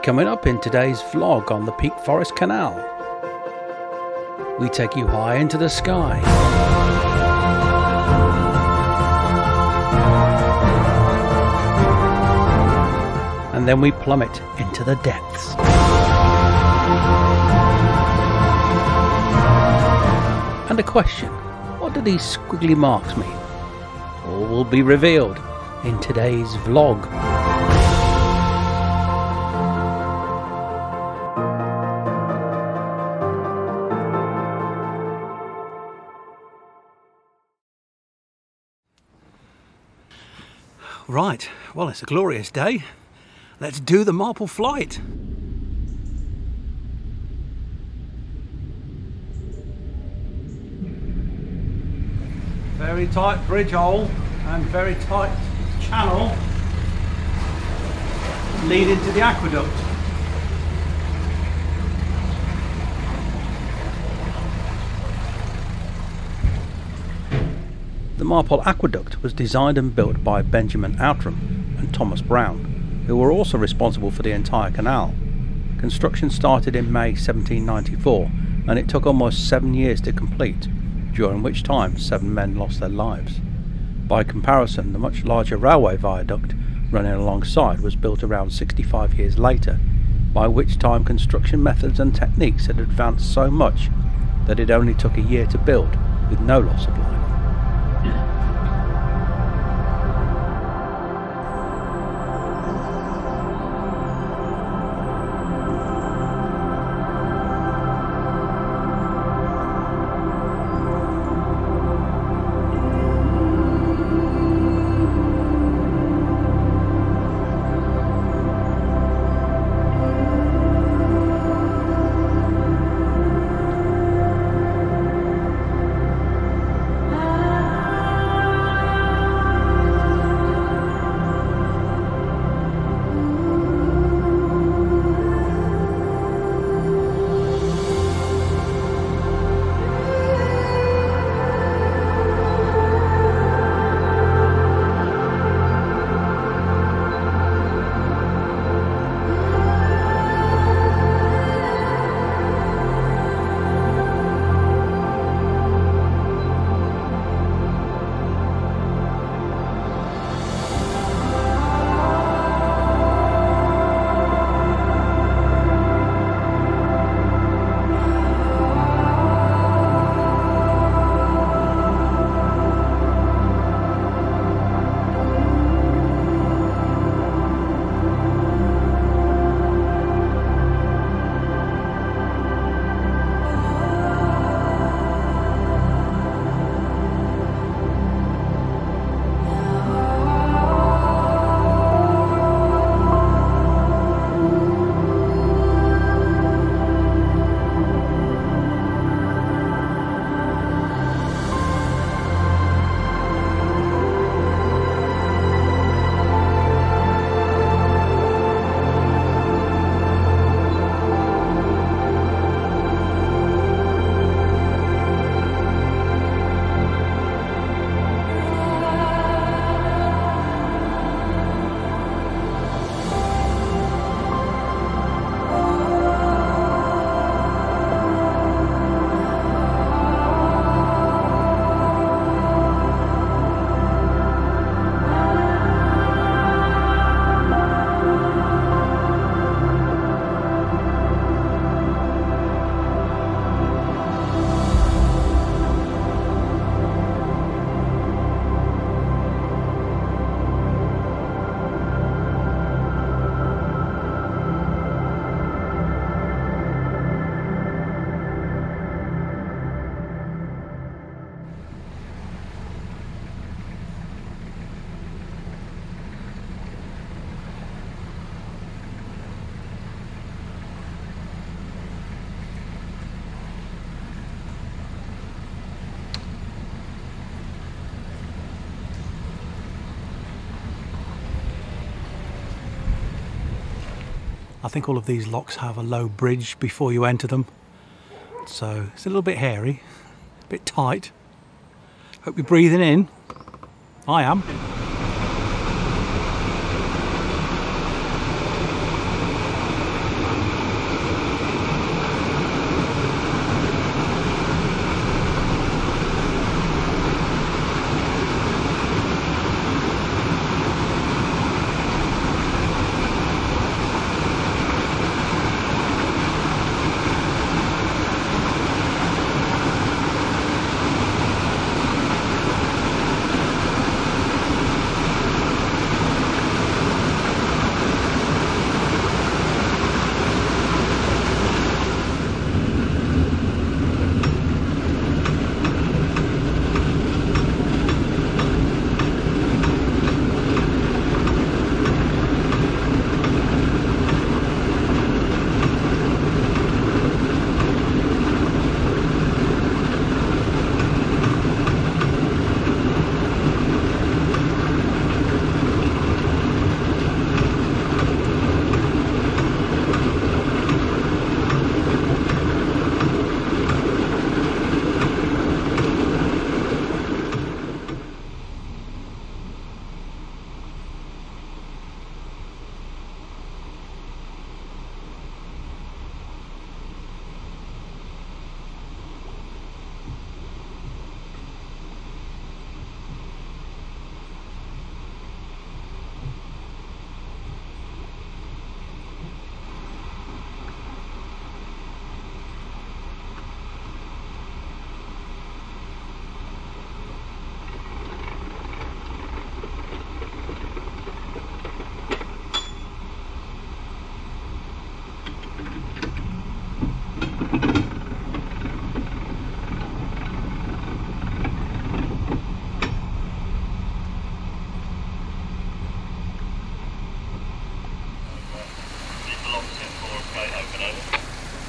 Coming up in today's vlog on the Peak Forest Canal, we take you high into the sky. And then we plummet into the depths. And a question, what do these squiggly marks mean? All will be revealed in today's vlog. Right, well, it's a glorious day. Let's do the Marple Flight. Very tight bridge hole and very tight channel leading to the aqueduct. The Marple Aqueduct was designed and built by Benjamin Outram and Thomas Brown, who were also responsible for the entire canal. Construction started in May 1794 and it took almost 7 years to complete, during which time 7 men lost their lives. By comparison, the much larger railway viaduct running alongside was built around 65 years later, by which time construction methods and techniques had advanced so much that it only took a year to build with no loss of life. I think all of these locks have a low bridge before you enter them, so it's a little bit hairy, a bit tight. Hope you're breathing in. I am.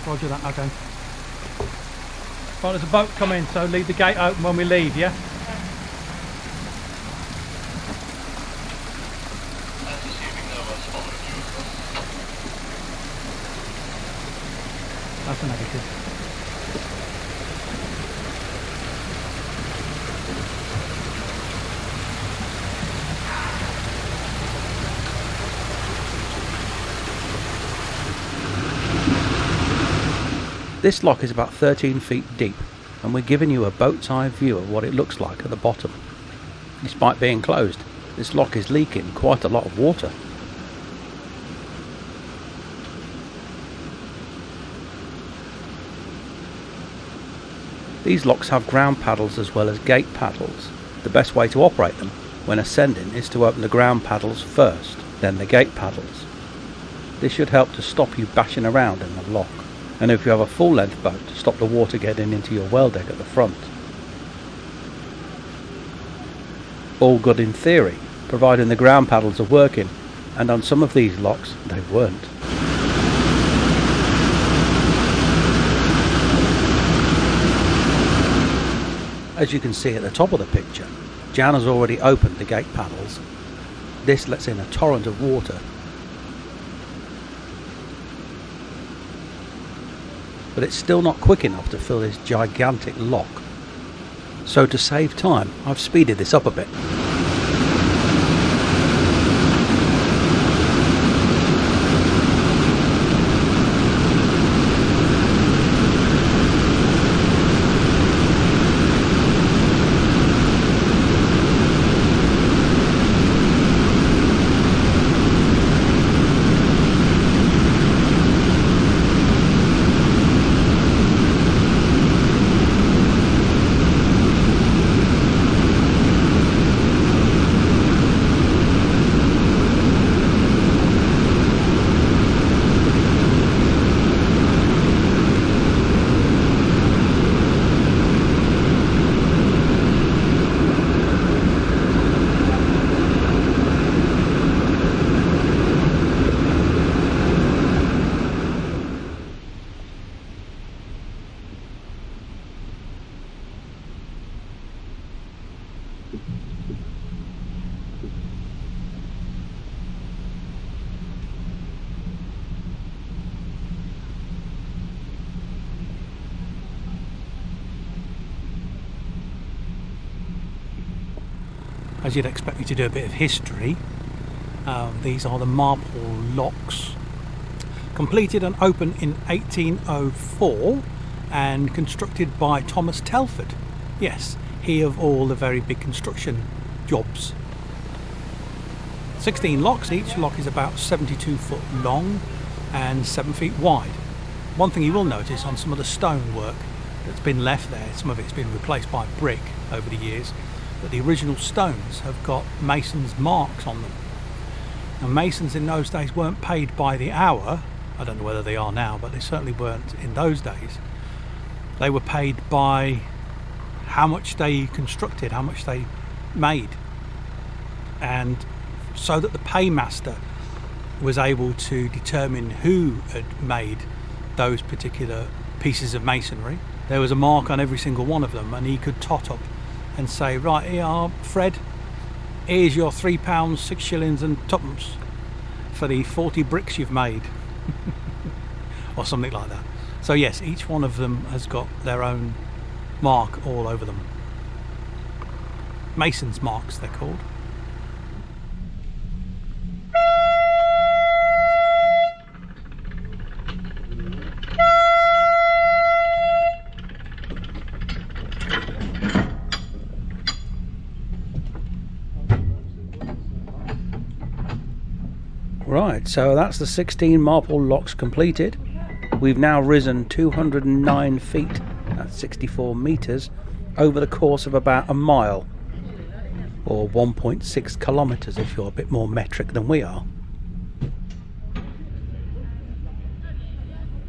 Roger that, okay. Right, there's a boat coming, so leave the gate open when we leave, yeah? That's a negative. This lock is about 13 feet deep, and we're giving you a boat's eye view of what it looks like at the bottom. Despite being closed, this lock is leaking quite a lot of water. These locks have ground paddles as well as gate paddles. The best way to operate them when ascending is to open the ground paddles first, then the gate paddles. This should help to stop you bashing around in the lock, and if you have a full length boat, to stop the water getting into your well deck at the front. All good in theory, providing the ground paddles are working, and on some of these locks they weren't. As you can see at the top of the picture, Jan has already opened the gate paddles. This lets in a torrent of water, but it's still not quick enough to fill this gigantic lock. So to save time, I've speeded this up a bit. As you'd expect me to do a bit of history, these are the Marple locks, completed and opened in 1804 and constructed by Thomas Telford. Yes, he of all the very big construction jobs. 16 locks, each lock is about 72 foot long and 7 feet wide. One thing you will notice on some of the stonework that's been left there, some of it's been replaced by brick over the years, but the original stones have got masons' marks on them. Now, masons in those days weren't paid by the hour. I don't know whether they are now, but they certainly weren't in those days. They were paid by how much they constructed, how much they made, and so that the paymaster was able to determine who had made those particular pieces of masonry. There was a mark on every single one of them, and he could tot up and say, right, here are, Fred, here's your £3, 6 shillings and twopence for the 40 bricks you've made. Or something like that. So yes, each one of them has got their own mark all over them. Mason's marks, they're called. Right, so that's the 16 Marple locks completed. We've now risen 209 feet, that's 64 metres, over the course of about a mile, or 1.6 kilometres if you're a bit more metric than we are.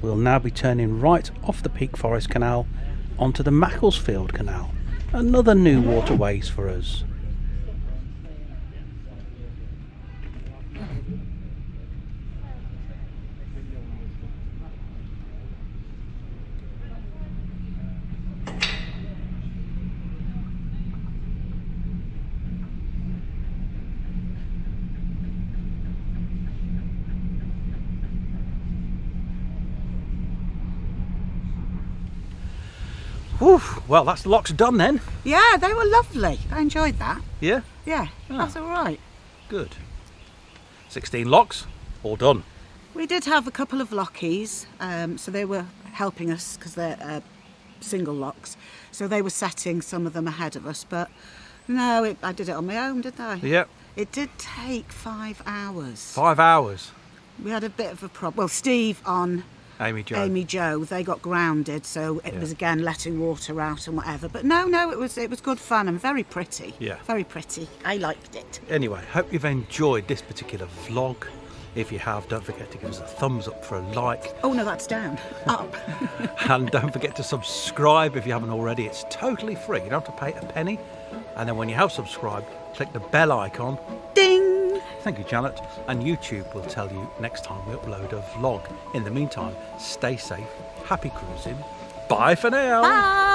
We'll now be turning right off the Peak Forest Canal onto the Macclesfield Canal, another new waterways for us. Whew, well, that's the locks done then. Yeah, they were lovely. I enjoyed that. Yeah? Yeah, that's all right. Good. 16 locks, all done. We did have a couple of lockies, so they were helping us because they're single locks. So they were setting some of them ahead of us, but no, I did it on my own, didn't I? Yep. It did take 5 hours. 5 hours. We had a bit of a problem. Well, Steve on Amy Jo, they got grounded, so it was again letting water out and whatever. But no, it was good fun and very pretty. Yeah. Very pretty. I liked it. Anyway, hope you've enjoyed this particular vlog. If you have, don't forget to give us a thumbs up for a like. Oh no, that's down. Up. And don't forget to subscribe if you haven't already. It's totally free. You don't have to pay a penny. And then when you have subscribed, click the bell icon. Ding! Thank you, Janet. And YouTube will tell you next time we upload a vlog. In the meantime, stay safe, happy cruising. Bye for now. Bye!